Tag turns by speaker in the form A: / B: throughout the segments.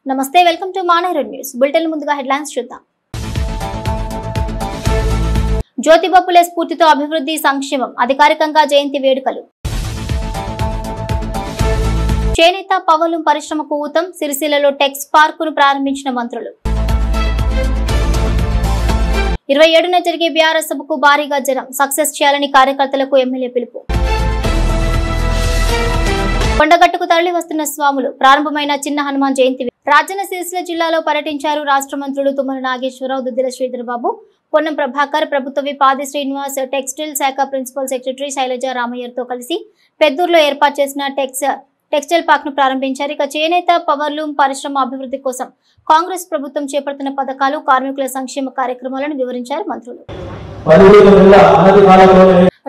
A: నమస్తే welcome to మానవరం news bulletin ముందుగా headlines చూద్దాం జ్యోతిబా ఫులే స్ఫూర్తితో అభివృద్ధి సంక్షేమం అధికారికంగా జయంతి వేడుకలు చేనేత పవళం పరిశ్రమకు ఊతం సిరిసిల్లలో టెక్స్ పార్కును ప్రారంభించిన మంత్రులు 27న జరిగే బీఆర్ఎస్ సభకు భారీగా జనం సక్సెస్ చేయాలని కార్యకర్తలకు ఎమ్మెల్యే పిలుపు కొండగట్టుకు తరలి వస్తున్న స్వాములు ప్రారంభమైన చిన్న హనుమాన్ జయంతి రాజన్న సిరిసిల్ల జిల్లాలో పర్యటించారు రాష్ట్ర మంత్రులు తుమ్మల నాగేశ్వరరావు దుద్దిల శ్రీధర్ బాబు పొన్నం ప్రభాకర్ ప్రభుత్వ విప్ ఆది శ్రీనివాస్ టెక్స్టైల్ శాఖ ప్రిన్సిపల్ సెక్రటరీ శైలజ రామయ్యతో కలిసి పెద్దూరులో ఏర్పాటు చేసిన టెక్స్టైల్ పార్క్ ను ప్రారంభించారు. ఇక చేనేత పవర్లూమ్ పరిశ్రమ అభివృద్ధి కోసం కాంగ్రెస్ ప్రభుత్వం చేపడుతున్న పథకాలు కార్మికుల సంక్షేమ కార్యక్రమాలను వివరించారు మంత్రులు.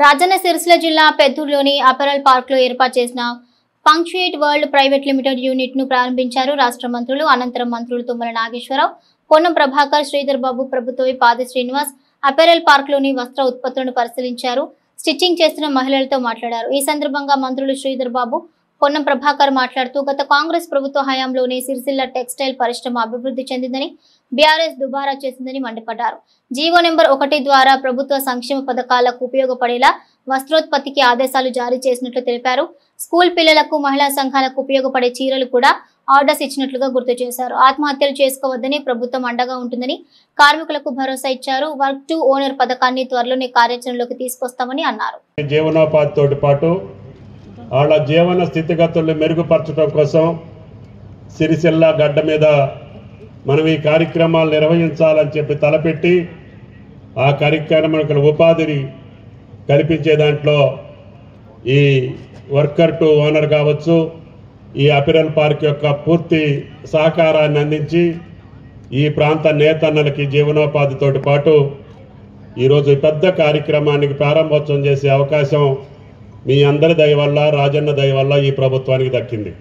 A: రాజన్న సిరిసిల్ల జిల్లా పెద్దూరులోని అపెరల్ పార్క్ లో ఏర్పాటు చేసిన పంక్చుయేట్ వరల్డ్ ప్రైవేట్ లిమిటెడ్ యూనిట్ ను ప్రారంభించారు రాష్ట్ర మంత్రులు. అనంతరం మంత్రులు తుమ్మల నాగేశ్వరరావు, పొన్నం ప్రభాకర్, శ్రీధర్ బాబు, ప్రభుత్వ విప్ ఆది శ్రీనివాస్ అపెరల్ పార్క్ లోని వస్త్ర ఉత్పత్తులను పరిశీలించారు. స్టిచ్చింగ్ చేస్తున్న మహిళలతో మాట్లాడారు. ఈ సందర్భంగా మంత్రులు శ్రీధర్ బాబు, పొన్నం ప్రభాకర్ మాట్లాడుతూ గత కాంగ్రెస్ ప్రభుత్వ హయాంలోనే సిరిసిల్ల టెక్స్టైల్ పరిశ్రమ అభివృద్ధి చెందిందని, బీఆర్ఎస్ దుబారా చేసిందని మండిపడ్డారు. జీవో నెంబర్ 1 ద్వారా ప్రభుత్వ సంక్షేమ పథకాలకు ఉపయోగపడేలా వస్త్రోత్పత్తికి ఆదేశాలు జారీ చేసినట్లు తెలిపారు. స్కూల్ పిల్లలకు, మహిళా సంఘాలకు ఉపయోగపడే చీరలు కూడా ఆర్డర్స్ ఇచ్చినట్లుగా గుర్తు చేశారు. ఆత్మహత్యలు చేసుకోవద్దని ప్రభుత్వం అండగా ఉంటుందని కార్మికులకు భరోసా ఇచ్చారు. వర్క్ టు ఓనర్ పథకాన్ని త్వరలోనే కార్యాచరణలోకి తీసుకొస్తామని అన్నారు.
B: జీవనోపాధితో పాటు వాళ్ళ జీవన స్థితిగతులను మెరుగుపరచడం కోసం సిరిసిల్ల గడ్డ మీద మనం ఈ కార్యక్రమాలు నిర్వహించాలని చెప్పి తలపెట్టి ఆ కార్యక్రమానికి ఉపాధిని కల్పించే దాంట్లో ఈ వర్కర్ టు ఓనర్ కావచ్చు, ఈ అపెరల్ పార్క్ యొక్క పూర్తి సహకారాన్ని అందించి ఈ ప్రాంత నేతన్నలకి జీవనోపాధితో పాటు ఈరోజు పెద్ద కార్యక్రమానికి ప్రారంభోత్సవం చేసే అవకాశం మీ అందరి దయ వల్ల, రాజన్న దయ వల్ల ఈ ప్రభుత్వానికి దక్కింది.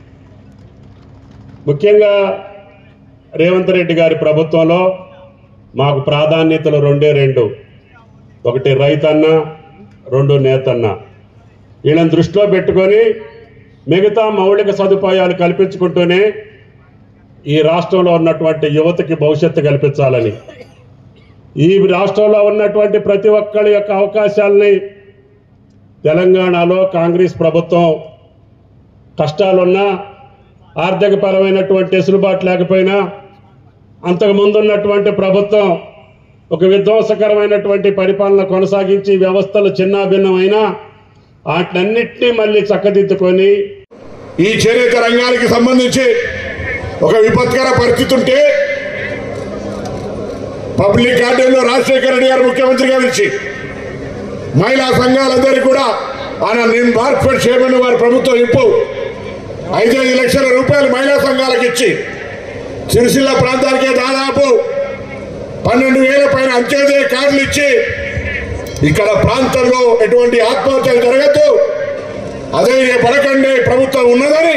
B: ముఖ్యంగా రేవంత్ రెడ్డి గారి ప్రభుత్వంలో మాకు ప్రాధాన్యతలు రెండు. ఒకటి రైతన్న, 2 నేతన్న. వీళ్ళని దృష్టిలో పెట్టుకొని మిగతా మౌలిక సదుపాయాలు కల్పించుకుంటూనే ఈ రాష్ట్రంలో ఉన్నటువంటి యువతకి భవిష్యత్తు కల్పించాలని, ఈ రాష్ట్రంలో ఉన్నటువంటి ప్రతి ఒక్కరి యొక్క అవకాశాలని తెలంగాణలో కాంగ్రెస్ ప్రభుత్వం కష్టాలున్నా, ఆర్థికపరమైనటువంటి వెసులుబాటు లేకపోయినా, అంతకుముందు ఉన్నటువంటి ప్రభుత్వం ఒక విధ్వంసకరమైనటువంటి పరిపాలన కొనసాగించి వ్యవస్థలు చిన్నాభిన్నమైనా వాటినన్నింటినీ మళ్ళీ చక్కదిద్దుకొని
C: ఈ చేనేత రంగానికి సంబంధించి ఒక విపత్కర పరిస్థితి ఉంటే పబ్లిక్ గార్డెన్లో రాజశేఖర రెడ్డి గారు ముఖ్యమంత్రిగా ఇచ్చి మహిళా సంఘాలందరికీ కూడా ఆయన నేను మార్కెట్ చేయమని వారి ప్రభుత్వం ఇప్పు 5 లక్షల రూపాయలు మహిళా సంఘాలకు ఇచ్చి సిరిసిల్ల ప్రాంతానికే దాదాపు 12,000 పైన అంత్యోదయ కార్డులు ఇచ్చి ఇక్కడ ప్రాంతంలో ఎటువంటి ఆత్మహత్యలు జరగద్దు, అదే పడకండి ప్రభుత్వం ఉన్నదని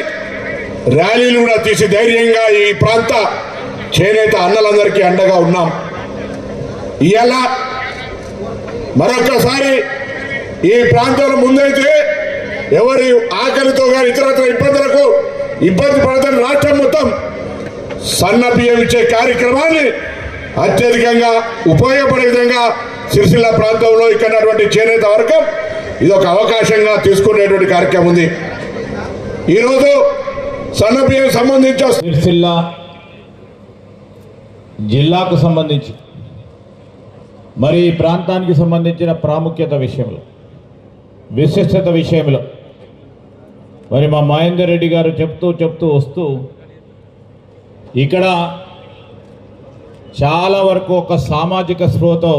C: ర్యాలీలు కూడా తీసి ధైర్యంగా ఈ ప్రాంత చేనేత అన్నలందరికీ అండగా ఉన్నాం. ఇవాళ మరొక్కసారి ఈ ప్రాంతంలో ముందైతే ఎవరి ఆకలితో కానీ ఇతరత్ర ఇబ్బందులకు ఇబ్బంది పడదని రాష్ట్రం మొత్తం సన్న బియ్యం ఇచ్చే కార్యక్రమాన్ని అత్యధికంగా ఉపయోగపడే విధంగా సిరిసిల్ల ప్రాంతంలో ఇక్కడ చేనేత వర్గం ఇది ఒక అవకాశంగా తీసుకునేటువంటి కార్యక్రమం ఉంది. ఈరోజు సన్న బియ్యం సంబంధించి
D: సిరిసిల్ల జిల్లాకు సంబంధించి మరి ఈ ప్రాంతానికి సంబంధించిన ప్రాముఖ్యత విషయంలో, విశిష్టత విషయంలో మరి మా మహేందర్ రెడ్డి గారు చెప్తూ వస్తూ ఇక్కడ చాలా వరకు ఒక సామాజిక స్పృహతో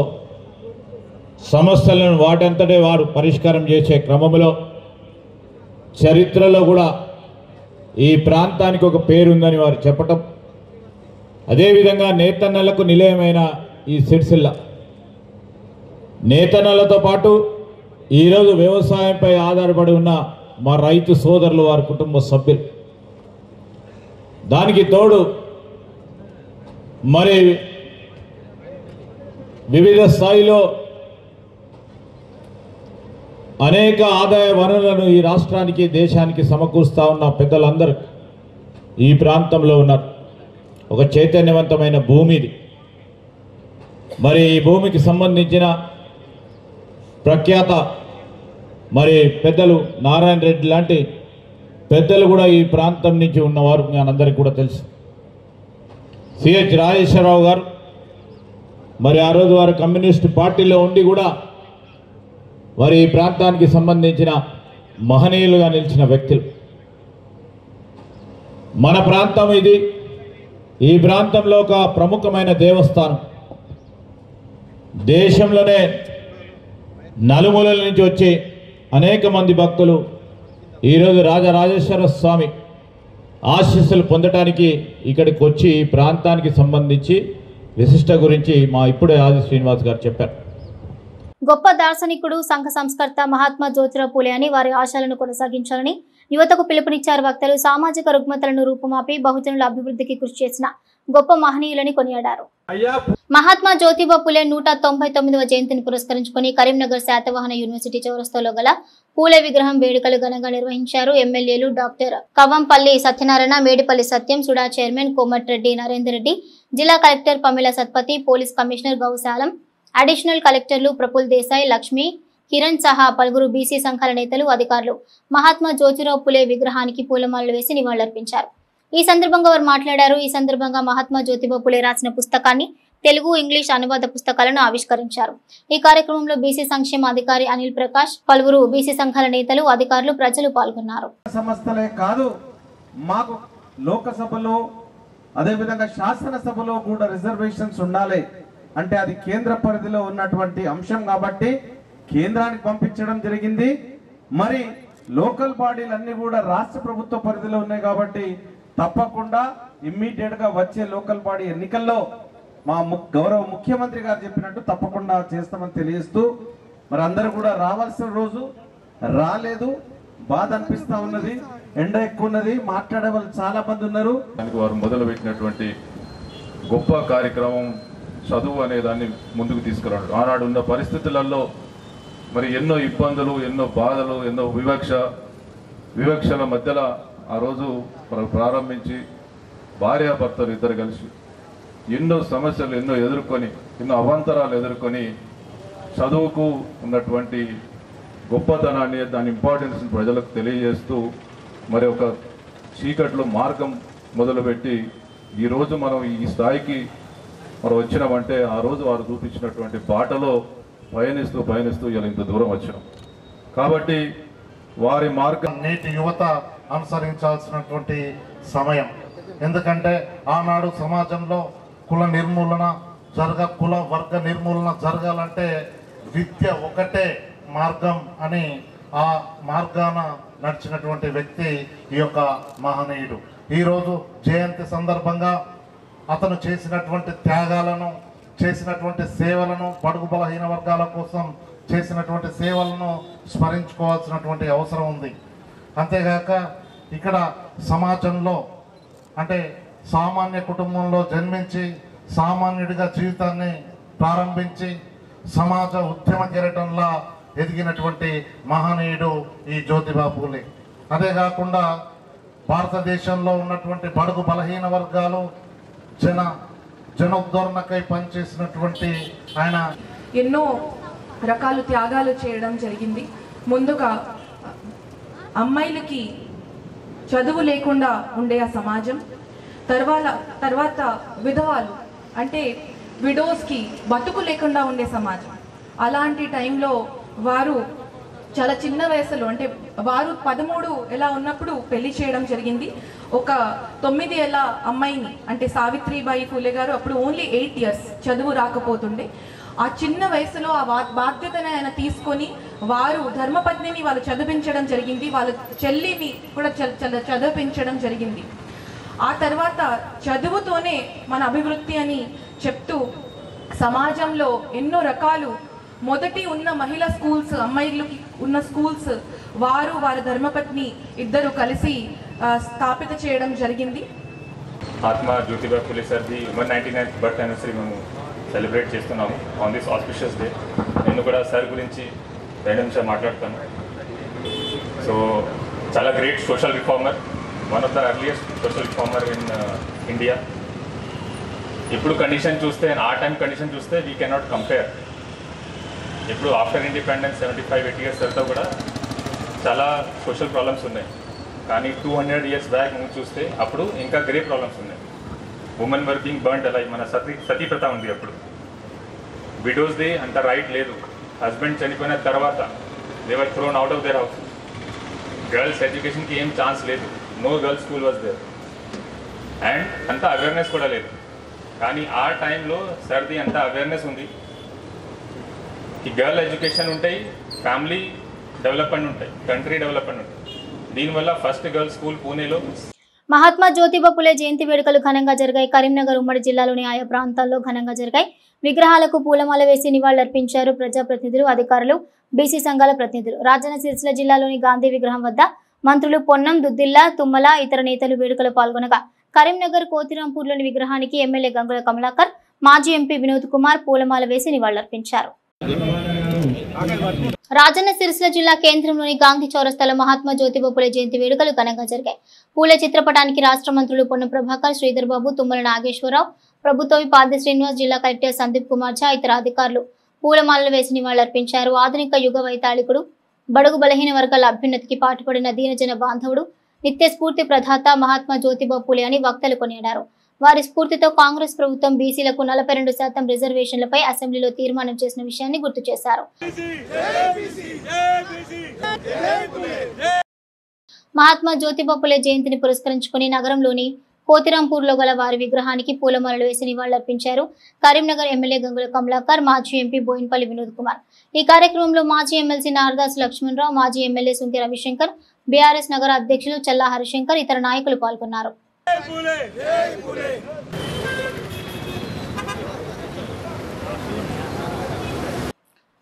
D: సమస్యలను వాటంతటే వారు పరిష్కారం చేసే క్రమంలో చరిత్రలో కూడా ఈ ప్రాంతానికి ఒక పేరుందని వారు చెప్పటం, అదేవిధంగా నేతన్నలకు నిలయమైన ఈ సిరిసిల్ల నేతన్నలతో పాటు ఈరోజు వ్యవసాయంపై ఆధారపడి ఉన్న మా రైతు సోదరులు, వారి కుటుంబ సభ్యులు, దానికి తోడు మరి వివిధ స్థాయిలో అనేక ఆదాయ వనరులను ఈ రాష్ట్రానికి, దేశానికి సమకూరుస్తా ఉన్న పెద్దలందరూ ఈ ప్రాంతంలో ఉన్నారు. ఒక చైతన్యవంతమైన భూమి ఇది. మరి ఈ భూమికి సంబంధించిన ప్రఖ్యాత మరి పెద్దలు నారాయణ రెడ్డి లాంటి పెద్దలు కూడా ఈ ప్రాంతం నుంచి ఉన్నవారు మనందరికీ కూడా తెలుసు. సిహెచ్ రాజేశ్వరరావు గారు మరి ఆ రోజు వారు కమ్యూనిస్ట్ పార్టీలో ఉండి కూడా మరి ఈ ప్రాంతానికి సంబంధించిన మహనీయులుగా నిలిచిన వ్యక్తులు. మన ప్రాంతం ఇది. ఈ ప్రాంతంలో ఒక ప్రముఖమైన దేవస్థానం. దేశంలోనే నలుమూలల నుంచి వచ్చి అనేక మంది భక్తులు ఈరోజు రాజరాజేశ్వర స్వామి ఆశీస్సులు పొందటానికి ఇక్కడికి వచ్చి ఈ ప్రాంతానికి సంబంధించి విశిష్ట గురించి మా ఇప్పుడే ఆది శ్రీనివాస్ గారు చెప్పారు.
A: గొప్ప దార్శనికుడు, సంఘ సంస్కర్త మహాత్మా జ్యోతిరావు పూలే అని వారి ఆశయాలను కొనసాగించాలని యువతకు పిలుపునిచ్చారు. వక్తలు సామాజిక రుగ్మతలను రూపుమాపి బహుజనుల అభివృద్ధికి కృషి చేసిన గొప్ప మహనీయులని కొనియాడారు. మహాత్మా జ్యోతిబా పూలే 199వ జయంతిని పురస్కరించుకుని కరీంనగర్ శాతవాహన యూనివర్సిటీ చౌరస్తాలో గల పూలే విగ్రహం వేడుకలు ఘనంగా నిర్వహించారు. ఎమ్మెల్యేలు doctor Kavampalli Satyanarayana, Medipalli Satyam, SUDA chairman Komatireddy Narender Reddy, జిల్లా collector Pamela Satpathy, police commissioner Gaush Alam, additional కలెక్టర్లు ప్రఫుల్ దేశాయ్, లక్ష్మి, కిరణ్ సహా పలువురు బీసీ సంఘాల నేతలు, అధికారులు మహాత్మా జ్యోతిరావు పూలే విగ్రహానికి పూలమాలలు వేసి నివాళులర్పించారు. ఈ సందర్భంగా వారు మాట్లాడారు. ఈ సందర్భంగా మహాత్మా జ్యోతిబా పూలే రాసిన పుస్తకాన్ని తెలుగు, ఇంగ్లీష్ అనువాద పుస్తకాలను ఆవిష్కరించారు. ఈ కార్యక్రమంలో బీసీ సంక్షేమ అధికారి అనిల్ ప్రకాష్, పలువురు బీసీ సంఘాల నేతలు, అధికారులు, ప్రజలు పాల్గొన్నారు.
E: సంస్థలే కాదు, మాకు లోకసభలో అదేవిధంగా శాసనసభలో కూడా రిజర్వేషన్స్ ఉండాలి అంటే అది కేంద్ర పరిధిలో ఉన్నటువంటి అంశం కాబట్టి కేంద్రానికి పంపించడం జరిగింది. మరి లోకల్ బాడీలన్నీ కూడా రాష్ట్ర ప్రభుత్వ పరిధిలో ఉన్నాయి కాబట్టి తప్పకుండా ఇమ్మీడియట్ గా వచ్చే లోకల్ బాడీ ఎన్నికల్లో మా గౌరవ ముఖ్యమంత్రి గారు చెప్పినట్టు తప్పకుండా చేస్తామని తెలియజేస్తూ మరి అందరూ కూడా రావాల్సిన రోజు రాలేదు, బాధ అనిపిస్తా ఉన్నది. ఎండ ఎక్కువ ఉన్నది, మాట్లాడే వాళ్ళు చాలా మంది ఉన్నారు.
F: వారు మొదలుపెట్టినటువంటి గొప్ప కార్యక్రమం చదువు అనే దాన్ని ముందుకు తీసుకురావడం. ఆనాడు ఉన్న పరిస్థితులలో మరి ఎన్నో ఇబ్బందులు, ఎన్నో బాధలు, ఎన్నో వివక్షల మధ్యలో ఆ రోజు ప్రారంభించి భార్యాభర్తలు ఇద్దరు కలిసి ఎన్నో సమస్యలు ఎదుర్కొని, ఎన్నో అవాంతరాలు ఎదుర్కొని చదువుకు ఉన్నటువంటి గొప్పతనాన్ని, దాని ఇంపార్టెన్స్ ప్రజలకు తెలియజేస్తూ మరి ఒక చీకట్లో మార్గం మొదలుపెట్టి ఈరోజు మనం ఈ స్థాయికి మనం వచ్చినామంటే ఆ రోజు వారు చూపించినటువంటి బాటలో పయనిస్తూ ఇలా ఇంత దూరం వచ్చినాం. కాబట్టి వారి మార్గం
G: నేటి యువత అనుసరించాల్సినటువంటి సమయం. ఎందుకంటే ఆనాడు సమాజంలో కుల వర్గ నిర్మూలన జరగాలంటే విద్య ఒకటే మార్గం అని ఆ మార్గాన నడిచినటువంటి వ్యక్తి ఈ యొక్క మహనీయుడు. ఈరోజు జయంతి సందర్భంగా అతను చేసినటువంటి త్యాగాలను, చేసినటువంటి సేవలను, బడుగు బలహీన వర్గాల కోసం చేసినటువంటి సేవలను స్మరించుకోవాల్సినటువంటి అవసరం ఉంది. అంతేగాక ఇక్కడ సమాజంలో అంటే సామాన్య కుటుంబంలో జన్మించి సామాన్యుడిగా జీవితాన్ని ప్రారంభించి సమాజ ఉద్యమ కెరటంలా ఎదిగినటువంటి మహనీయుడు ఈ జ్యోతిబా పూలే. అదే కాకుండా భారతదేశంలో ఉన్నటువంటి బడుగు బలహీన వర్గాలు జనోద్ధరణకై పనిచేసినటువంటి ఆయన
H: ఎన్నో రకాల త్యాగాలు చేయడం జరిగింది. ముందుగా అమ్మాయిలకి చదువు లేకుండా ఉండే ఆ సమాజం, తర్వాత విధవాలు అంటే విడోస్కి బతుకు లేకుండా ఉండే సమాజం. అలాంటి టైంలో వారు చాలా చిన్న వయసులో అంటే వారు 13 ఎలా ఉన్నప్పుడు పెళ్లి చేయడం జరిగింది. ఒక 9 ఏళ్ళ అమ్మాయిని అంటే సావిత్రిబాయి ఫూలే గారు అప్పుడు ఓన్లీ 8 years చదువు రాకపోతుండే. ఆ చిన్న వయసులో ఆ బాధ్యతను ఆయన తీసుకొని వారు ధర్మపత్నిని వాళ్ళు చదివించడం జరిగింది, వాళ్ళ చెల్లిని కూడా చదివించడం జరిగింది. ఆ తర్వాత చదువుతోనే మన అభివృద్ధి అని చెప్తూ సమాజంలో ఎన్నో రకాలు మొదటి ఉన్న మహిళా స్కూల్స్, అమ్మాయిలకి ఉన్న స్కూల్స్ వారి ధర్మపత్ని ఇద్దరు కలిసి స్థాపిత చేయడం జరిగింది.
I: Mahatma Jyotiba Phule సార్ది 199th birth anniversary మేము సెలబ్రేట్ చేస్తున్నాము ఆన్ దిస్ ఆస్పిషియస్ డే. నేను కూడా సార్ గురించి 2 నిమిషాలు మాట్లాడతాను. సో చాలా great social reformer, one of the earliest social reformer in India. ఇప్పుడు కండిషన్ చూస్తే ఆ టైం కండిషన్ చూస్తే వీ కెనాట్ కంపేర్. ఇప్పుడు ఆఫ్టర్ ఇండిపెండెన్స్ 75-80 ఇయర్స్ తర్వాత కూడా చాలా సోషల్ ప్రాబ్లమ్స్ ఉన్నాయి. కానీ 200 ఇయర్స్ బ్యాక్ నువ్వు చూస్తే అప్పుడు ఇంకా గ్రే ప్రాబ్లమ్స్ ఉన్నాయి. ఉమెన్ వర్ బీయింగ్ బర్న్డ్ అలా మన సతీ ప్రథ ఉంది. అప్పుడు విడోస్ డే అంత రైట్ లేదు. హస్బెండ్ చనిపోయిన తర్వాత they were thrown out of their house. Girls ఎడ్యుకేషన్కి ఏం ఛాన్స్ లేదు. No girls school was there. And అంత అవేర్నెస్ కూడా లేదు. కానీ ఆ టైంలో సర్ది అంత అవేర్నెస్ ఉంది. ఈ గర్ల్ ఎడ్యుకేషన్ ఉంటాయి, ఫ్యామిలీ డెవలప్మెంట్ ఉంటాయి, కంట్రీ డెవలప్మెంట్ ఉంటాయి. దీనివల్ల ఫస్ట్ గర్ల్స్ స్కూల్ పూణేలో.
A: మహాత్మా జ్యోతిబా పులే జయంతి వేడుకలు ఘనంగా జరిగాయి. కరీంనగర్ ఉమ్మడి జిల్లాలోని ఆయా ప్రాంతాల్లో ఘనంగా జరిగాయి. విగ్రహాలకు పూలమాల వేసి నివాళులర్పించారు ప్రజాప్రతినిధులు, అధికారులు, బీసీ సంఘాల ప్రతినిధులు. రాజన్న సిరిసిల్ల జిల్లాలోని గాంధీ విగ్రహం వద్ద మంత్రులు పొన్నం, దుద్దిల్లా, తుమ్మల, ఇతర నేతలు వేడుకలు పాల్గొనగా కరీంనగర్ కోతిరాంపూర్లోని విగ్రహానికి ఎమ్మెల్యే గంగుల కమలాకర్, మాజీ ఎంపీ వినోద్ కుమార్ పూలమాల వేసి నివాళులర్పించారు. రాజన్న సిరిసిల్ల జిల్లా కేంద్రంలోని గాంధీ చౌరస్తాలో మహాత్మా జ్యోతిబా పులే జయంతి వేడుకలు ఘనంగా జరిగాయి. పూలే చిత్రపటానికి రాష్ట్ర మంత్రులు పొన్నం ప్రభాకర్, శ్రీధర్ బాబు, తుమ్మల నాగేశ్వరరావు, ప్రభుత్వ పాద శ్రీనివాస్, జిల్లా కలెక్టర్ సందీప్ కుమార్ ఝా, ఇతర అధికారులు పూలమాలలు వేసి నివాళులర్పించారు. ఆధునిక యుగ వైతాళికుడు, బడుగు బలహీన వర్గాల అభ్యున్నతికి పాటుపడిన దీనజన బాంధవుడు, నిత్య స్ఫూర్తి ప్రదాత మహాత్మా జ్యోతిబా పులే అని వక్తలు కొనియాడారు. వారి స్ఫూర్తితో కాంగ్రెస్ ప్రభుత్వం బీసీలకు 42% రిజర్వేషన్లపై అసెంబ్లీలో తీర్మానం చేసిన విషయాన్ని గుర్తు చేశారు. మహాత్మా జ్యోతిబా పులే జయంతిని పురస్కరించుకుని నగరంలోని కోతిరాంపూర్లో గల వారి విగ్రహానికి పూలమాలలు వేసి నివాళులర్పించారు. కరీంనగర్ ఎమ్మెల్యే గంగుల కమలాకర్, మాజీ ఎంపీ బోయిన్పల్లి వినోద్ కుమార్. ఈ కార్యక్రమంలో మాజీ ఎమ్మెల్సీ నారదాసు లక్ష్మణరావు, మాజీ ఎమ్మెల్యే సుంకె రవిశంకర్, బీఆర్ఎస్ నగర అధ్యక్షులు చల్లా హరిశంకర్, ఇతర నాయకులు పాల్గొన్నారు.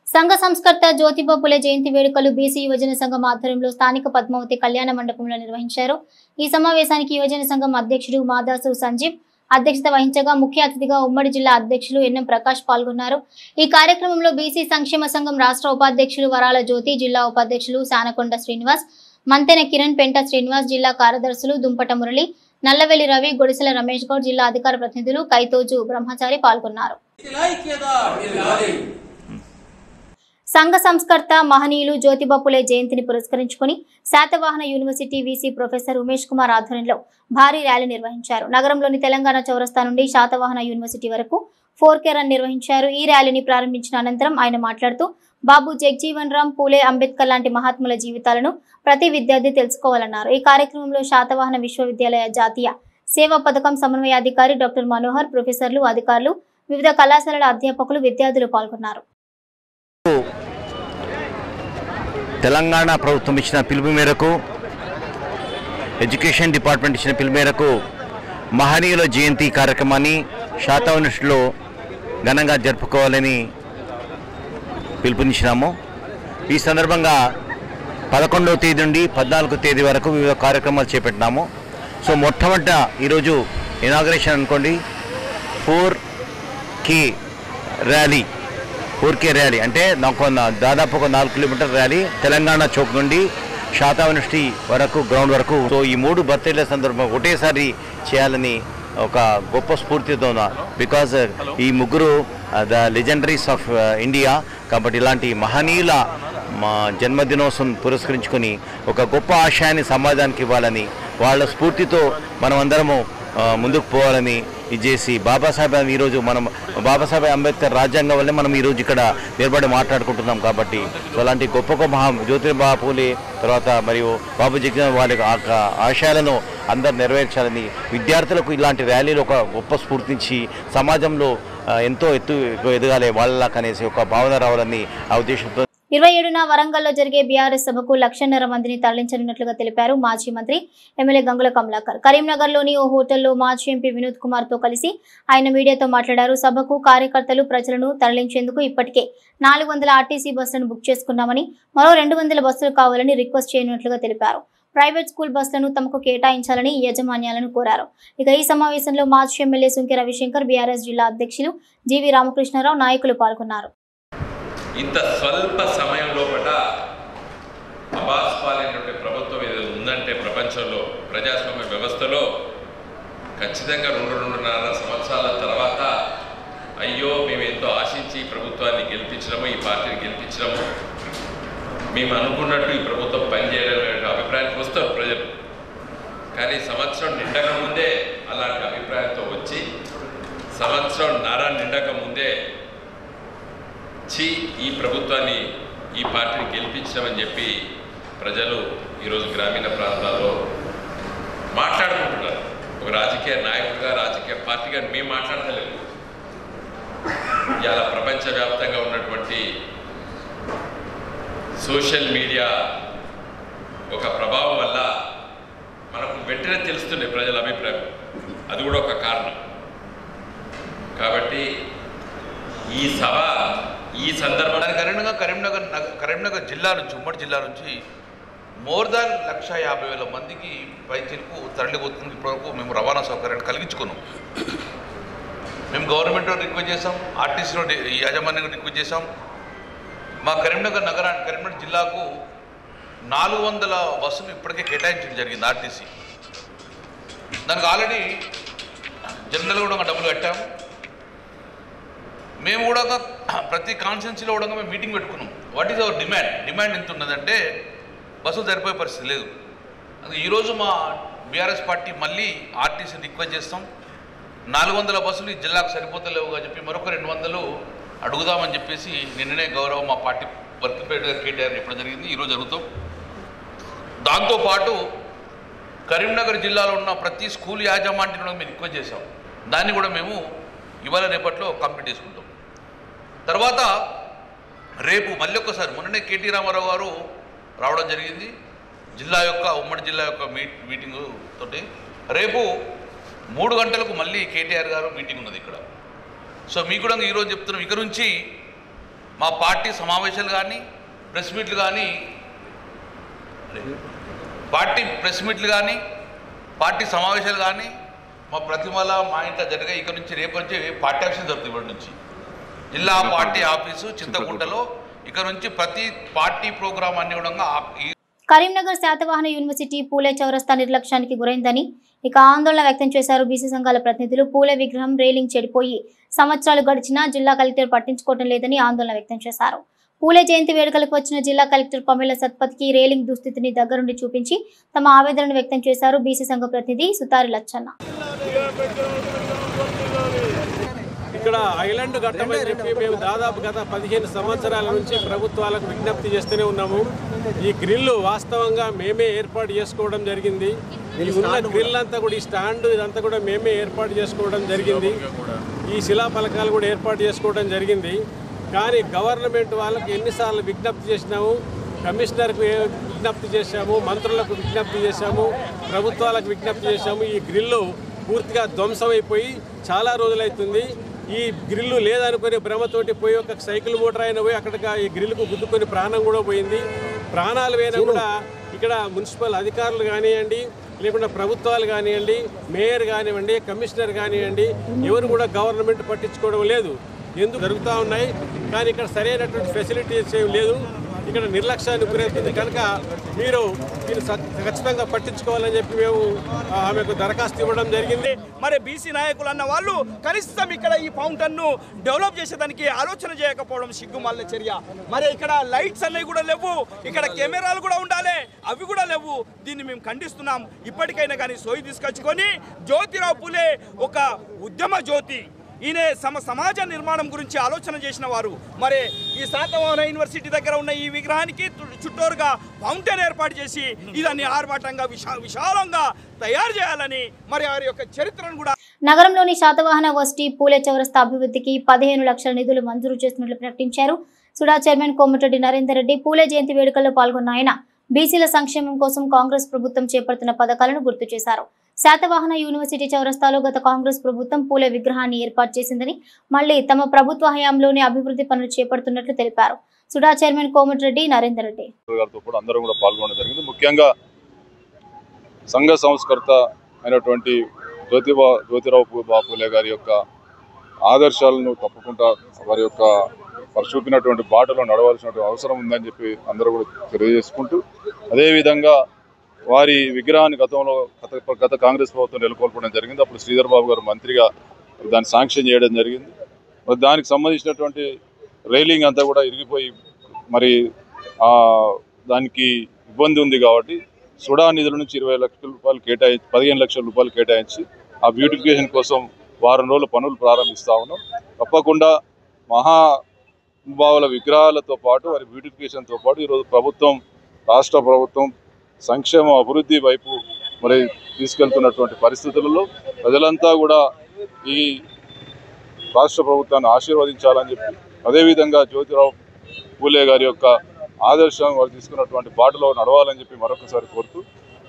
A: సంఘ సంస్కర్త జ్యోతిబా పులే జయంతి వేడుకలు బీసీ యువజన సంఘం ఆధ్వర్యంలో స్థానిక పద్మావతి కళ్యాణ మండపంలో నిర్వహించారు. ఈ సమావేశానికి యువజన సంఘం అధ్యక్షుడు మాదాసు సంజీవ్ అధ్యక్షత వహించగా ముఖ్య అతిథిగా ఉమ్మడి జిల్లా అధ్యక్షులు ఎన్ఎం ప్రకాష్ పాల్గొన్నారు. ఈ కార్యక్రమంలో బీసీ సంక్షేమ సంఘం రాష్ట్ర ఉపాధ్యక్షులు వరాల జ్యోతి, జిల్లా ఉపాధ్యక్షులు సానకొండ శ్రీనివాస్, మంతెన కిరణ్, పెంట శ్రీనివాస్, జిల్లా కార్యదర్శులు దుంపట మురళి, నల్లవెల్లి రవి, గొడిసెల రమేష్ గౌడ్, జిల్లా అధికార ప్రతినిధులు కైతోజు బ్రహ్మచారి పాల్గొన్నారు. సంఘ సంస్కర్త మహనీయులు జ్యోతిబా పులే జయంతిని పురస్కరించుకుని Satavahana university VC professor Umesh Kumar ఆధ్వర్యంలో భారీ ర్యాలీ నిర్వహించారు. నగరంలోని తెలంగాణ చౌరస్తా నుండి శాతవాహన యూనివర్సిటీ వరకు 4K రన్ నిర్వహించారు. ఈ ర్యాలీని ప్రారంభించిన అనంతరం ఆయన మాట్లాడుతూ బాబు జగ్జీవన్ రామ్, పూలే, అంబేద్కర్ లాంటి మహాత్ముల జీవితాలను ప్రతి విద్యార్థి తెలుసుకోవాలన్నారు. ఈ కార్యక్రమంలో శాతవాహన విశ్వవిద్యాలయ జాతీయ సేవా పథకం సమన్వయాధికారి డాక్టర్ మనోహర్, ప్రొఫెసర్లు, అధికారులు, వివిధ కళాశాలల అధ్యాపకులు, విద్యార్థులు పాల్గొన్నారు.
J: తెలంగాణ ప్రభుత్వం ఇచ్చిన పిలుపు మేరకు, ఎడ్యుకేషన్ డిపార్ట్మెంట్ ఇచ్చిన పిలుపు మేరకు మహనీయుల జయంతి కార్యక్రమాన్ని శాతవాహన యూనివర్సిటీలో ఘనంగా జరుపుకోవాలని పిలుపునిచ్చినాము. ఈ సందర్భంగా 11వ తేదీ నుండి 14వ తేదీ వరకు వివిధ కార్యక్రమాలు చేపట్టినాము. సో మొట్టమొదట ఈరోజు ఇనాగరేషన్ అనుకోండి, 4K ర్యాలీ అంటే దాదాపు ఒక 4 కిలోమీటర్ ర్యాలీ తెలంగాణ చౌక్ నుండి శాతవాహన యూనివర్సిటీ వరకు, గ్రౌండ్ వరకు. సో ఈ 3 బర్త్డేల సందర్భంగా ఒకటేసారి చేయాలని ఒక గొప్ప స్ఫూర్తితో, బికాజ్ ఈ ముగ్గురు ద లెజెండరీస్ ఆఫ్ ఇండియా కాబట్టి ఇలాంటి మహనీయుల జన్మదినోత్సవం పురస్కరించుకొని ఒక గొప్ప ఆశయాన్ని సమాజానికి ఇవ్వాలని, వాళ్ళ స్ఫూర్తితో మనం అందరము ముందుకు పోవాలని ఇచ్చేసి బాబాసాహెబ్ ఈరోజు మనం బాబాసాహెబ్ అంబేద్కర్ రాజ్యాంగం వల్లే మనం ఈరోజు ఇక్కడ నిలబడి మాట్లాడుకుంటున్నాం. కాబట్టి సో అలాంటి గొప్ప జ్యోతిబా పూలే తర్వాత మరియు బాబు జగ్జీవన్ వాళ్ళ ఆశయాలను అందరు నెరవేర్చాలని, విద్యార్థులకు ఇలాంటి ర్యాలీలు ఒక గొప్ప స్ఫూర్తించి సమాజంలో ఎంతో ఎదగాలి వాళ్ళకి అనేసి ఒక భావన రావాలని ఆ ఉద్దేశంతో
A: 27న వరంగల్లో జరిగే బీఆర్ఎస్ సభకు 1,50,000 మందిని తరలించనున్నట్లుగా తెలిపారు మాజీ మంత్రి ఎమ్మెల్యే గంగుల కమలాకర్. కరీంనగర్లోని ఓ హోటల్లో మాజీ ఎంపీ వినోద్ కుమార్ తో కలిసి ఆయన మీడియాతో మాట్లాడారు. సభకు కార్యకర్తలు, ప్రజలను తరలించేందుకు ఇప్పటికే 400 ఆర్టీసీ బస్సులను బుక్ చేసుకున్నామని, మరో 200 బస్సులు కావాలని రిక్వెస్ట్ చేయనున్నట్లుగా తెలిపారు. ప్రైవేట్ స్కూల్ బస్సులను తమకు కేటాయించాలని యాజమాన్యాలను కోరారు. ఇక ఈ సమావేశంలో మాజీ ఎమ్మెల్యే సుంకె రవిశంకర్, బీఆర్ఎస్ జిల్లా అధ్యక్షులు జీవి రామకృష్ణారావు, నాయకులు పాల్గొన్నారు.
K: ఇంత స్వల్ప సమయం లోపల అబాస్పాలైనటువంటి ప్రభుత్వం ఏదో ఉందంటే ప్రపంచంలో ప్రజాస్వామ్య వ్యవస్థలో ఖచ్చితంగా 2-2.5 సంవత్సరాల తర్వాత అయ్యో మేము ఎంతో ఆశించి ఈ ప్రభుత్వాన్ని గెలిపించడము, ఈ పార్టీని గెలిపించడము, మేము అనుకున్నట్టు ఈ ప్రభుత్వం పనిచేయడం అభిప్రాయానికి వస్తారు ప్రజలు. కానీ సంవత్సరం నిండక ముందే అలాంటి అభిప్రాయంతో వచ్చి సంవత్సరం నిండక ముందే ఈ ప్రభుత్వాన్ని ఈ పార్టీని గెలిపించమని చెప్పి ప్రజలు ఈరోజు గ్రామీణ ప్రాంతాల్లో మాట్లాడుకుంటున్నారు. ఒక రాజకీయ నాయకుడిగా, రాజకీయ పార్టీగా మేము మాట్లాడతలేము. ఇవాళ ప్రపంచవ్యాప్తంగా ఉన్నటువంటి సోషల్ మీడియా ఒక ప్రభావం వల్ల మనకు వెంటనే తెలుస్తుంది ప్రజల అభిప్రాయం. అది కూడా ఒక కారణం. కాబట్టి ఈ సభ ఈ సందర్భంగా
L: కరీంనగర్ జిల్లా నుంచి, ఉమ్మడి జిల్లా నుంచి మోర్ దాన్ 150,000 మందికి పైచీలకు తరలిపోతుంది. ఇప్పటివరకు మేము రవాణా సౌకర్యాన్ని కలిగించుకున్నాం. మేము గవర్నమెంట్ రిక్వెస్ట్ చేసాం, ఆర్టీసీలో యాజమాన్యంగా రిక్వెస్ట్ చేసాం. మా కరీంనగర్ జిల్లాకు 400 బస్సులు ఇప్పటికే కేటాయించడం జరిగింది ఆర్టీసీ. దానికి ఆల్రెడీ జనరల్ కూడా డబ్బులు కట్టాము. మేము కూడా ప్రతి కాన్స్టిట్యున్సీలో కూడా మేము మీటింగ్ పెట్టుకున్నాం. వాట్ ఈజ్ అవర్ డిమాండ్ ఎంత ఉన్నదంటే బస్సులు సరిపోయే పరిస్థితి లేదు. ఈరోజు మా బీఆర్ఎస్ పార్టీ మళ్ళీ ఆర్టీసీ రిక్వెస్ట్ చేస్తాం. 400 బస్సులు ఈ జిల్లాకు సరిపోతలేవుగా చెప్పి మరొక 200 అడుగుదామని చెప్పేసి నిన్ననే గౌరవ మా పార్టీ వర్కింగ్ ప్రెసిడెంట్ కేటీఆర్ చెప్పడం జరిగింది. ఈరోజు అడుగుతాం. దాంతోపాటు కరీంనగర్ జిల్లాలో ఉన్న ప్రతి స్కూల్ యాజమాన్యం మేము రిక్వెస్ట్ చేసాం. దాన్ని కూడా మేము ఇవాళ రేపట్లో కంప్లీట్ చేసుకుంటాం. తర్వాత రేపు మళ్ళీ ఒక్కసారి మొన్ననే కేటీ రామారావు గారు రావడం జరిగింది ఉమ్మడి జిల్లా యొక్క మీటింగు తోటి. రేపు 3 గంటలకు మళ్ళీ కేటీఆర్ గారు మీటింగ్ ఉన్నది ఇక్కడ. సో మీకు కూడా ఈరోజు చెప్తున్నాం, ఇక నుంచి మా పార్టీ సమావేశాలు కానీ ప్రెస్ మీట్లు కానీ పార్టీ సమావేశాలు కానీ మా ప్రతిమల మా ఇంట జరిగే ఇక నుంచి రేపు నుంచి పార్టీ ఆఫీస్ జరుగుతుంది. ఇప్పటి నుంచి జిల్లా పార్టీ ఆఫీసు చింతకుంటలో ఇక నుంచి ప్రతి పార్టీ ప్రోగ్రాం అన్ని కూడా.
A: కరీంనగర్ శాతవాహన యూనివర్సిటీ పూలే చౌరస్తా నిర్లక్ష్యానికి గురైందని ఇక ఆందోళన వ్యక్తం చేశారు బీసీ సంఘాల ప్రతినిధులు. పూలే విగ్రహం రేలింగ్ చెడిపోయి సంవత్సరాలు గడిచినా జిల్లా కలెక్టర్ పట్టించుకోవడం లేదని ఆందోళన వ్యక్తం చేశారు. పూలే జయంతి వేడుకలకు వచ్చిన జిల్లా కలెక్టర్ పమేల సత్పథ్కి రేలింగ్ దుస్థితిని దగ్గరుండి చూపించి తమ ఆవేదనను వ్యక్తం చేశారు బీసీ సంఘ ప్రతినిధి సుతారి లచ్చన్న.
M: ఇక్కడ ఐలాండ్ కట్టమని చెప్పి మేము దాదాపు గత 15 సంవత్సరాల నుంచి ప్రభుత్వాలకు విజ్ఞప్తి చేస్తూనే ఉన్నాము. ఈ గ్రిల్లు వాస్తవంగా మేమే ఏర్పాటు చేసుకోవడం జరిగింది. ఈ ఉన్న గ్రిల్ అంతా కూడా, ఈ స్టాండ్ ఇదంతా కూడా మేమే ఏర్పాటు చేసుకోవడం జరిగింది. ఈ శిలాఫలకాలు కూడా ఏర్పాటు చేసుకోవడం జరిగింది. కానీ గవర్నమెంట్ వాళ్ళకి ఎన్నిసార్లు విజ్ఞప్తి చేసినాము, కమిషనర్కు విజ్ఞప్తి చేశాము, మంత్రులకు విజ్ఞప్తి చేశాము, ప్రభుత్వాలకు విజ్ఞప్తి చేశాము. ఈ గ్రిల్లు పూర్తిగా ధ్వంసమైపోయి చాలా రోజులైతుంది. ఈ గ్రిల్లు లేదనుకుని భ్రమతోటి పోయి ఒక సైకిల్ మోటార్ అయినా పోయి అక్కడ ఈ గ్రిల్కు గుద్దుకొని ప్రాణం కూడా పోయింది. ప్రాణాలు పోయినా కూడా ఇక్కడ మున్సిపల్ అధికారులు కానివ్వండి, లేకుండా ప్రభుత్వాలు కానివ్వండి, మేయర్ కానివ్వండి, కమిషనర్ కానివ్వండి, ఎవరు కూడా గవర్నమెంట్ పట్టించుకోవడం లేదు. ఎందుకు జరుగుతూ ఉన్నాయి, కానీ ఇక్కడ సరైనటువంటి ఫెసిలిటీస్ ఏం లేదు. ఇక్కడ నిర్లక్ష్యానికి గురవుతుంది. కనుక మీరు ఖచ్చితంగా పట్టించుకోవాలని చెప్పి మేము ఆమెకు దరఖాస్తు ఇవ్వడం జరిగింది.
N: మరి బీసీ నాయకులు అన్న వాళ్ళు కనీసం ఇక్కడ ఈ ఫౌంటైన్ను డెవలప్ చేసేదానికి ఆలోచన చేయకపోవడం సిగ్గుమాలిన చర్య. మరి ఇక్కడ లైట్స్ అన్నవి కూడా లేవు, ఇక్కడ కెమెరాలు కూడా ఉండాలి, అవి కూడా లేవు. దీన్ని మేము ఖండిస్తున్నాం. ఇప్పటికైనా కానీ సోయి తీసుకొచ్చుకొని జ్యోతిరావు పూలే ఒక ఉద్యమ జ్యోతి, ఈయన సమాజ నిర్మాణం గురించి ఆలోచన చేసిన వారు. మరి ఈ శాతవాహన యూనివర్సిటీ దగ్గర ఉన్న ఈ విగ్రహానికి చుట్టూరుగా ఫౌంటైన్ ఏర్పాటు చేసి ఇదాన్ని ఆర్భాటంగా విశాలంగా తయారు చేయాలని మరి వారి యొక్క చరిత్రను కూడా.
A: నగరంలోని శాతవాహన వర్సిటీ పూలే చౌరస్తా అభివృద్ధికి 15 లక్షల నిధులు మంజూరు చేసినట్లు ప్రకటించారు సుడా చైర్మన్ కోమటిరెడ్డి నరేందర్ రెడ్డి. పూలే జయంతి వేడుకల్లో పాల్గొన్న ఆయన బీసీల సంక్షేమం కోసం కాంగ్రెస్ ప్రభుత్వం చేపడుతున్న పథకాలను గుర్తు చేశారు. శాతవాహన యూనివర్సిటీ చౌరస్తాలో గత కాంగ్రెస్ ప్రభుత్వం పూలే విగ్రహాన్ని ఏర్పాటు చేసిందని, మళ్లీ తమ ప్రభుత్వ హయాంలోనే అభివృద్ధి పనులు చేపడుతున్నట్లు తెలిపారు. సుడా చైర్మన్ కోమటిరెడ్డి నరేందర్ రెడ్డి
O: అందరూ కూడా పాల్గొనడం జరిగింది. ముఖ్యంగా సంఘ సంస్కర్త అయినటువంటి జ్యోతిరావు పూలే గారి యొక్క ఆదర్శాలను తప్పకుండా వారి యొక్క చూపినటువంటి బాటలో నడవాల్సినటువంటి అవసరం ఉందని చెప్పి అందరూ కూడా తెలియజేసుకుంటూ, అదేవిధంగా వారి విగ్రహాన్ని గత కాంగ్రెస్ ప్రభుత్వం నెలకొల్పడం జరిగింది. అప్పుడు శ్రీధర్ బాబు గారు మంత్రిగా దాన్ని శాంక్షన్ చేయడం జరిగింది. మరి దానికి సంబంధించినటువంటి రైలింగ్ అంతా కూడా ఇరిగిపోయి మరి దానికి ఇబ్బంది ఉంది కాబట్టి సుడా నిధుల నుంచి 20 లక్షల రూపాయలు కేటాయించి 15 లక్షల రూపాయలు కేటాయించి ఆ బ్యూటిఫికేషన్ కోసం వారం రోజుల పనులు ప్రారంభిస్తా ఉన్నాం. తప్పకుండా మహానుభావుల విగ్రహాలతో పాటు వారి బ్యూటిఫికేషన్తో పాటు ఈరోజు రాష్ట్ర ప్రభుత్వం సంక్షేమ అభివృద్ధి వైపు మరి తీసుకెళ్తున్నటువంటి పరిస్థితులలో ప్రజలంతా కూడా ఈ రాష్ట్ర ప్రభుత్వాన్ని ఆశీర్వదించాలని చెప్పి, అదేవిధంగా జ్యోతిరావు పూలే గారి యొక్క ఆదర్శం వారు తీసుకున్నటువంటి బాటలో నడవాలని చెప్పి మరొకసారి కోరుతూ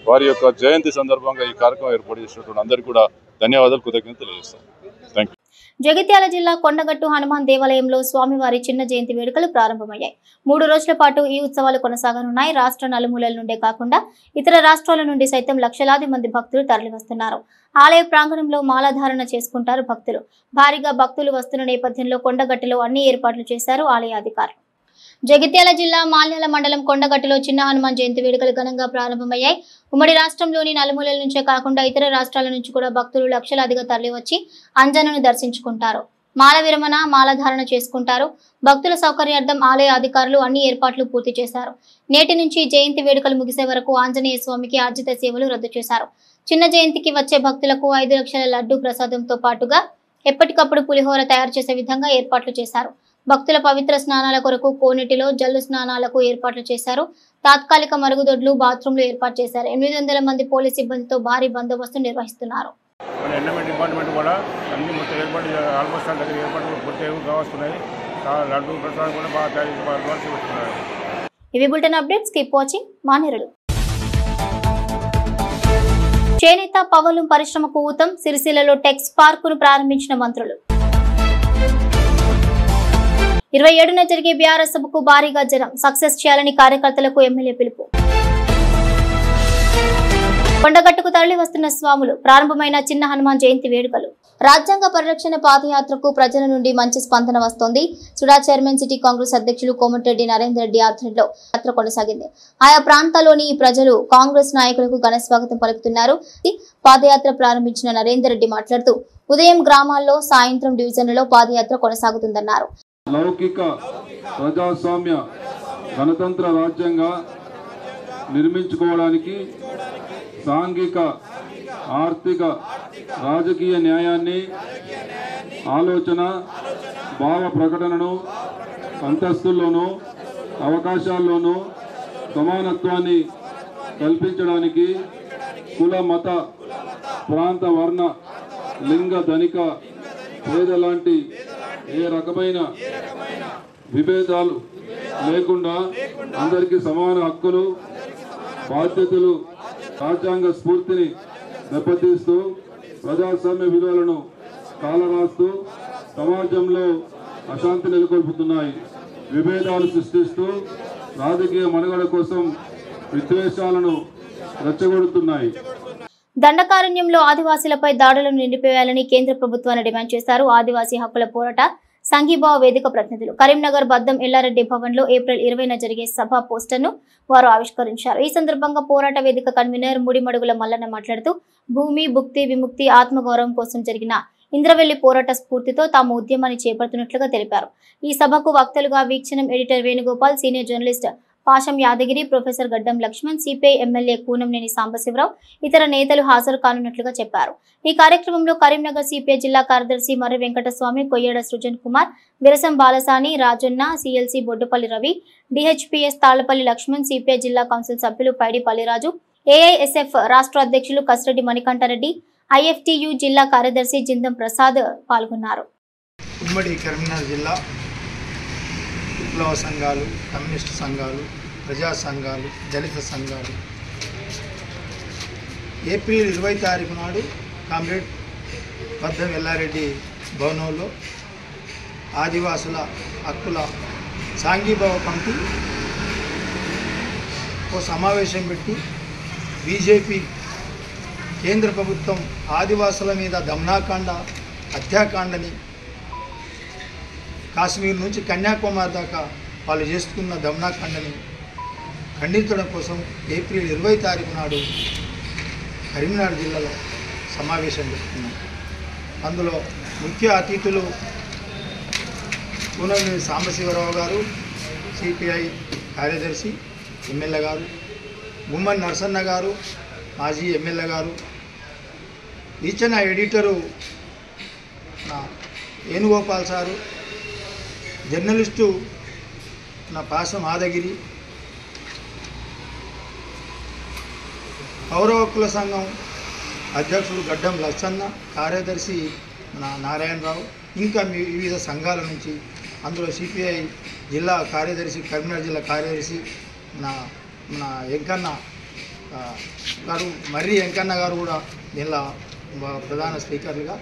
O: వారి యొక్క జయంతి సందర్భంగా ఈ కార్యక్రమం ఏర్పాటు చేసినటువంటి అందరికీ కూడా ధన్యవాదాలు, కృతజ్ఞతలు తెలియజేస్తాం. Thank you.
A: జగిత్యాల జిల్లా కొండగట్టు హనుమాన్ దేవాలయంలో స్వామివారి చిన్న జయంతి వేడుకలు ప్రారంభమయ్యాయి. 3 రోజుల పాటు ఈ ఉత్సవాలు కొనసాగనున్నాయి. రాష్ట్ర నలుమూలల నుండే కాకుండా ఇతర రాష్ట్రాల నుండి సైతం లక్షలాది మంది భక్తులు తరలివస్తున్నారు. ఆలయ ప్రాంగణంలో మాలాధారణ చేసుకుంటారు భక్తులు. భారీగా భక్తులు వస్తున్న నేపథ్యంలో కొండగట్టులో అన్ని ఏర్పాట్లు చేశారు ఆలయ అధికారులు. జగిత్యాల జిల్లా మాల్యాల మండలం కొండగట్టులో చిన్న హనుమాన్ జయంతి వేడుకలు ఘనంగా ప్రారంభమయ్యాయి. ఉమ్మడి రాష్ట్రంలోని నలుమూలల నుంచే కాకుండా ఇతర రాష్ట్రాల నుంచి కూడా భక్తులు లక్షలాదిగా తరలివచ్చి అంజనను దర్శించుకుంటారు. మాల విరమణ, మాలధారణ చేసుకుంటారు. భక్తుల సౌకర్యార్థం ఆలయ అధికారులు అన్ని ఏర్పాట్లు పూర్తి చేశారు. నేటి నుంచి జయంతి వేడుకలు ముగిసే వరకు ఆంజనేయ స్వామికి ఆర్జిత సేవలు రద్దు చేశారు. చిన్న జయంతికి వచ్చే భక్తులకు 5 లక్షల లడ్డు ప్రసాదంతో పాటుగా ఎప్పటికప్పుడు పులిహోర తయారు చేసే విధంగా ఏర్పాట్లు చేశారు. భక్తుల పవిత్ర స్నానాల కొరకు కోనేటిలో జల్లు స్నానాలకు ఏర్పాట్లు చేశారు. తాత్కాలిక మరుగుదొడ్లు, బాత్రూంలు ఏర్పాటు చేశారు. 800 మంది పోలీస్ సిబ్బందితో భారీ బందోబస్తు నిర్వహిస్తున్నారు.
P: డిపార్ట్మెంట్ కూడా అన్ని మొత్తం ఏర్పాటు ఆల్మోస్ట్ దగ్గర ఏర్పాటు పూర్తిగా వస్తున్నాయి. లడ్డు ప్రసాదం కూడా బాగా తయారు.
A: ఇవి బులెటిన్ అప్డేట్స్. కీప్ వాచింగ్ మానేరులు. చేనేత పవలు పరిశ్రమకు ఊతం. సిరిసిల్లలో టెక్స్ పార్కును ప్రారంభించిన మంత్రులు. 27న జరిగే బీఆర్ఎస్ సభకు భారీగా జనం. సక్సెస్ చేయాలని కార్యకర్తలకు ఎమ్మెల్యే పిలుపు. కొండగట్టుకు తరలి వస్తున్న స్వాములు. ప్రారంభమైన చిన్న హనుమాన్ జయంతి వేడుకలు. రాజ్యాంగ పరిరక్షణ పాదయాత్రకు ప్రజల నుండి మంచి స్పందన వస్తోంది. సుడా చైర్మన్ సిటీ కాంగ్రెస్ అధ్యక్షులు కోమటిరెడ్డి నరేందర్ రెడ్డి ఆధ్వర్యంలో యాత్ర కొనసాగింది. ఆయా ప్రాంతాల్లోని ప్రజలు కాంగ్రెస్ నాయకులకు ఘన స్వాగతం పలుకుతున్నారు. పాదయాత్ర ప్రారంభించిన నరేందర్ రెడ్డి మాట్లాడుతూ ఉదయం గ్రామాల్లో, సాయంత్రం డివిజన్లలో పాదయాత్ర కొనసాగుతుందన్నారు.
Q: లౌకిక ప్రజాస్వామ్య గణతంత్ర రాజ్యంగా నిర్మించుకోవడానికి సాంఘిక, ఆర్థిక, రాజకీయ న్యాయాన్ని, ఆలోచన, భావ ప్రకటనను, అంతస్తుల్లోనూ, అవకాశాల్లోనూ సమానత్వాన్ని కల్పించడానికి కుల, మత, ప్రాంత, వర్ణ, లింగ, ధనిక, పేద లాంటి ఏ రకమైన విభేదాలు లేకుండా అందరికీ సమాన హక్కులు, బాధ్యతలు, రాజ్యాంగ స్ఫూర్తిని దెబ్బతీస్తూ ప్రజాస్వామ్య విలువలను కాలరాస్తూ సమాజంలో అశాంతి నెలకొల్పుతున్నాయి. విభేదాలు సృష్టిస్తూ రాజకీయ మనుగడ కోసం విద్వేషాలను రెచ్చగొడుతున్నాయి.
A: దండకారణ్యంలో ఆదివాసీలపై దాడులను నిలిపివేయాలని కేంద్ర ప్రభుత్వాన్ని డిమాండ్ చేశారు ఆదివాసీ హక్కుల పోరాట సంఘీభావ వేదిక ప్రతినిధులు. కరీంనగర్ బద్దం ఎల్లారెడ్డి భవన్ లో ఏప్రిల్ 20న జరిగే సభ పోస్టర్ను వారు ఆవిష్కరించారు. ఈ సందర్భంగా పోరాట వేదిక కన్వీనర్ ముడిమడుగుల మల్లన్న మాట్లాడుతూ భూమి, భుక్తి, విముక్తి, ఆత్మగౌరవం కోసం జరిగిన ఇంద్రవెల్లి పోరాట స్ఫూర్తితో తాము ఉద్యమాన్ని చేపడుతున్నట్లుగా తెలిపారు. ఈ సభకు వక్తలుగా Veekshanam editor Venugopal, senior journalist Pasham Yadagiri, professor Gaddam Laxman, CPI MLA Koonamneni Sambasiva Rao, ఇతర నేతలు హాజరు కానున్నట్లుగా చెప్పారు. ఈ కార్యక్రమంలో కరీంనగర్ సిపిఐ జిల్లా కార్యదర్శి Marri Venkataswamy, Koyyeda Srujan Kumar, Virasam Balasani, Rajanna, CLC Boddupalli Ravi, DHPS Tallapalli Laxman, CPI జిల్లా కౌన్సిల్ సభ్యులు పైడి పల్లిరాజు, ఏఐఎస్ఎఫ్ రాష్ట్ర అధ్యక్షులు కసిరెడ్డి మణికంఠారెడ్డి, ఐఎఫ్టియు జిల్లా కార్యదర్శి జిందం ప్రసాద్ పాల్గొన్నారు.
R: ఉమ్మడి కరీంనగర్ జిల్లా విప్లవ సంఘాలు, కమ్యూనిస్టు సంఘాలు, ప్రజా సంఘాలు, దళిత సంఘాలు ఏప్రిల్ 20 తారీఖు నాడు కామ్రేడ్ బద్దం ఎల్లారెడ్డి భవనంలో ఆదివాసుల హక్కుల సాంఘీభావ కమిటీ ఓ సమావేశం పెట్టి బీజేపీ కేంద్ర ప్రభుత్వం ఆదివాసుల మీద దమనాకాండ, హత్యాకాండని కాశ్మీర్ నుంచి కన్యాకుమారి దాకా వాళ్ళు చేస్తున్న దమనాకాండని ఖండించడం కోసం ఏప్రిల్ 20 తారీఖు నాడు కరీంనగర్ జిల్లాలో సమావేశం జరుపుకున్నాం. అందులో ముఖ్య అతిథులు కూననేని సాంబశివరావు గారు, సిపిఐ కార్యదర్శి ఎమ్మెల్యే గారు, గుమ్మడి నరసన్న గారు, మాజీ ఎమ్మెల్యే గారు, ఇచ్చిన ఎడిటరు నా వేణుగోపాల్ సారు, జర్నలిస్టు నా పాసం ఆదగిరి, పౌర హక్కుల సంఘం అధ్యక్షుడు గడ్డం లచ్చన్న, కార్యదర్శి మన నారాయణరావు, ఇంకా వివిధ సంఘాల నుంచి, అందులో సిపిఐ జిల్లా కార్యదర్శి, కరీంనగర్ జిల్లా కార్యదర్శి మన వెంకన్న గారు, మర్రి వెంకన్న గారు కూడా దీనిలో ప్రధాన స్పీకర్లుగా.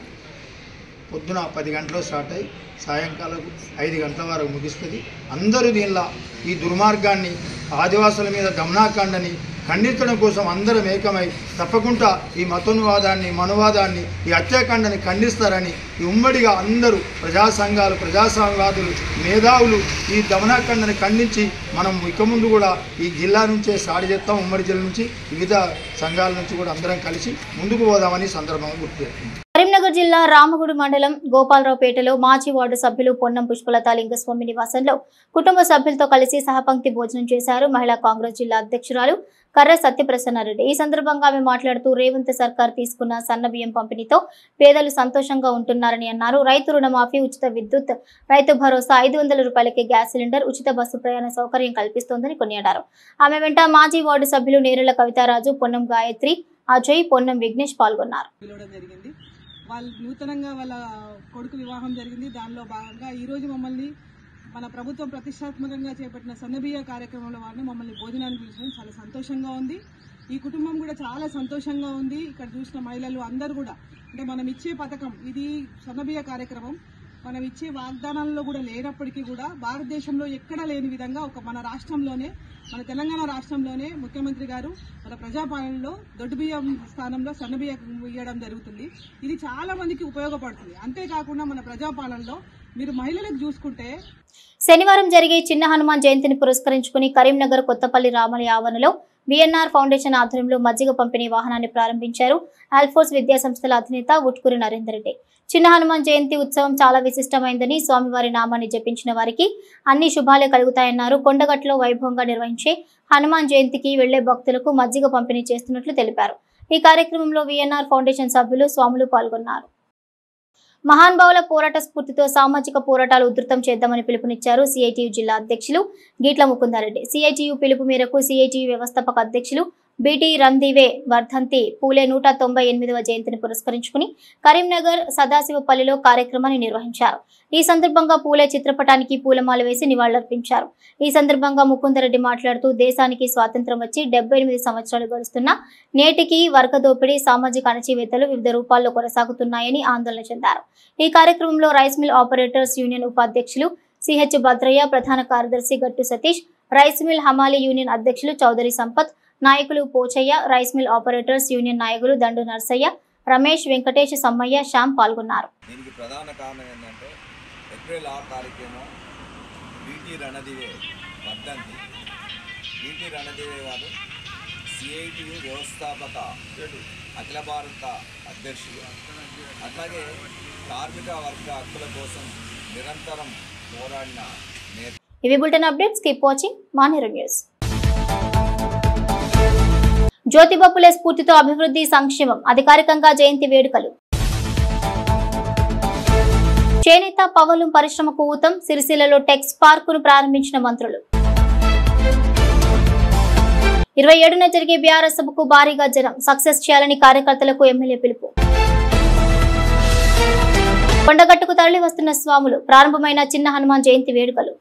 R: పొద్దున 10 గంటలు స్టార్ట్ అయ్యి సాయంకాలం 5 గంటల వరకు ముగిస్తుంది. అందరూ దీనిలో ఈ దుర్మార్గాన్ని, ఆదివాసుల మీద దమనాకాండని ఖండించడం కోసం అందరం ఏకమై తప్పకుండా ఈ మతోన్వాదాన్ని, మనువాదాన్ని, ఈ హత్యాకాండని ఖండిస్తారని ఈ ఉమ్మడిగా అందరూ ప్రజా సంఘాలు, ప్రజాస్వామ్యవాదులు, మేధావులు ఈ దమనాకాండని ఖండించి మనం ఇక ముందు కూడా ఈ జిల్లా నుంచే స్టార్ట్ చేస్తాం. ఉమ్మడి జిల్లా నుంచి వివిధ సంఘాల నుంచి కూడా అందరం కలిసి ముందుకు పోదామని సందర్భంగా గుర్తు చేస్తున్నాం.
A: కరీంనగర్ జిల్లా రామగుడి మండలం గోపాలరావుపేటలో మాజీ వార్డు సభ్యులు పొన్నం పుష్పలత లింగస్వామి నివాసంలో కుటుంబ సభ్యులతో కలిసి సహపంక్తి భోజనం చేశారు మహిళా కాంగ్రెస్ జిల్లా అధ్యక్షురాలు కర్ర సత్యప్రసన్నారెడ్డి. ఈ సందర్భంగా ఆమె మాట్లాడుతూ రేవంత్ సర్కార్ తీసుకున్న సన్నబియ్యం పంపిణీతో పేదలు సంతోషంగా ఉంటున్నారని అన్నారు. రైతు రుణమాఫీ, ఉచిత విద్యుత్, రైతు భరోసా, 500 రూపాయలకే గ్యాస్ సిలిండర్, ఉచిత బస్సు ప్రయాణ సౌకర్యం కల్పిస్తోందని కొనియాడారు. ఆమె వెంట మాజీ వార్డు సభ్యులు నేరెళ్ల కవితారాజు, పొన్నం గాయత్రి, అజయ్, పొన్నం విఘ్నేష్ పాల్గొన్నారు.
S: వాళ్ళు నూతనంగా వాళ్ళ కొడుకు వివాహం జరిగింది. దానిలో భాగంగా ఈరోజు మమ్మల్ని మన ప్రభుత్వం ప్రతిష్టాత్మకంగా చేపట్టిన సన్నబియ్య కార్యక్రమంలో వారిని మమ్మల్ని భోజనానికి పిలిచడం చాలా సంతోషంగా ఉంది. ఈ కుటుంబం కూడా చాలా సంతోషంగా ఉంది. ఇక్కడ చూసిన మహిళలు అందరూ కూడా, అంటే మనం ఇచ్చే పథకం ఇది సన్నబియ్య కార్యక్రమం, మనం ఇచ్చే వాగ్దానాల్లో కూడా లేనప్పటికీ కూడా భారతదేశంలో ఎక్కడా లేని విధంగా మన రాష్ట్రంలోనే, మన తెలంగాణ రాష్ట్రంలోనే ముఖ్యమంత్రి గారు మన ప్రజాపాలనలో దొడ్డు బియ్యం స్థానంలో సన్నబియ్యం ఇవ్వడం జరుగుతుంది. ఇది చాలా మందికి ఉపయోగపడుతుంది. అంతేకాకుండా మన ప్రజాపాలనలో మీరు మహిళలకు చూసుకుంటే
A: శనివారం జరిగే చిన్న హనుమాన్ జయంతిని పురస్కరించుకుని కరీంనగర్ కొత్తపల్లి రామలయ ఆవరణలో విఎన్ఆర్ ఫౌండేషన్ ఆధ్వర్యంలో మజ్జిగ పంపిణీ వాహనాన్ని ప్రారంభించారు ఆల్ఫోర్స్ విద్యా సంస్థల అధినేత ఉట్కూరి నరేందర్ రెడ్డి. చిన్న హనుమాన్ జయంతి ఉత్సవం చాలా విశిష్టమైందని, స్వామివారి నామాన్ని జపించిన వారికి అన్ని శుభాలే కలుగుతాయన్నారు. కొండగట్లో వైభవంగా నిర్వహించే హనుమాన్ జయంతికి వెళ్లే భక్తులకు మజ్జిగ పంపిణీ చేస్తున్నట్లు తెలిపారు. ఈ కార్యక్రమంలో విఎన్ఆర్ ఫౌండేషన్ సభ్యులు, స్వాములు పాల్గొన్నారు. మహానుభావుల పోరాట స్ఫూర్తితో సామాజిక పోరాటాలు ఉధృతం చేద్దామని పిలుపునిచ్చారు సిఐటియు జిల్లా అధ్యక్షులు గీట్ల ముకుందారెడ్డి. సిఐటియు పిలుపు మేరకు సిఐటియు వ్యవస్థాపక అధ్యక్షులు బిటి రందివే వర్ధంతి పూలే 198వ జయంతిని పురస్కరించుకుని కరీంనగర్ సదాశివపల్లిలో కార్యక్రమాన్ని నిర్వహించారు. ఈ సందర్భంగా పూలే చిత్రపటానికి పూలమాల వేసి నివాళులర్పించారు. ఈ సందర్భంగా ముకుందరెడ్డి మాట్లాడుతూ దేశానికి స్వాతంత్ర్యం వచ్చి 78 సంవత్సరాలు గడుస్తున్నా నేటికి వర్గ దోపిడీ, సామాజిక అణచివేతలు వివిధ రూపాల్లో కొనసాగుతున్నాయని ఆందోళన చెందారు. ఈ కార్యక్రమంలో రైస్ మిల్ ఆపరేటర్స్ యూనియన్ ఉపాధ్యక్షులు సిహెచ్ భద్రయ్య, ప్రధాన కార్యదర్శి గట్టు సతీష్, రైస్ మిల్ హమాలీ యూనియన్ అధ్యక్షులు చౌదరి సంపత్, నాయకులు Pochaiah, rice mill operators union నాయకులు దండు నర్సయ్య, రమేష్, వెంకటేష్, సమ్మయ్య, శ్యామ్ పాల్గొన్నారు.
T: దీనికి ప్రధాన కారణం ఏంటంటే ఏప్రిల్ 6 తారీఖేమో బిటి రణదివే వర్ధంతి. బిటి రణదివే గారు సిఐటియు వ్యవస్థాపక అఖిల భారత అధ్యక్షులు, అట్లాగే కార్మిక వర్గ హక్కుల కోసం నిరంతరం పోరాడిన నేత.
A: ఇవి bulletin updates. Keep watching Maneru news. Jyotiba Phule స్ఫూర్తితో అభివృద్ధి, సంక్షేమం, అధికారికంగా జయంతి వేడుకలు. చేనేత పవలం పరిశ్రమకు ఊతం, సిరిసిల్లలో టెక్స్ పార్కును ప్రారంభించిన మంత్రులు. 27న జరిగే బీఆర్ఎస్ సభకు భారీగా జనం, సక్సెస్ చేయాలని కార్యకర్తలకు ఎమ్మెల్యే పిలుపు. కొండగట్టుకు తరలి వస్తున్న స్వాములు, ప్రారంభమైన చిన్న హనుమాన్ జయంతి వేడుకలు.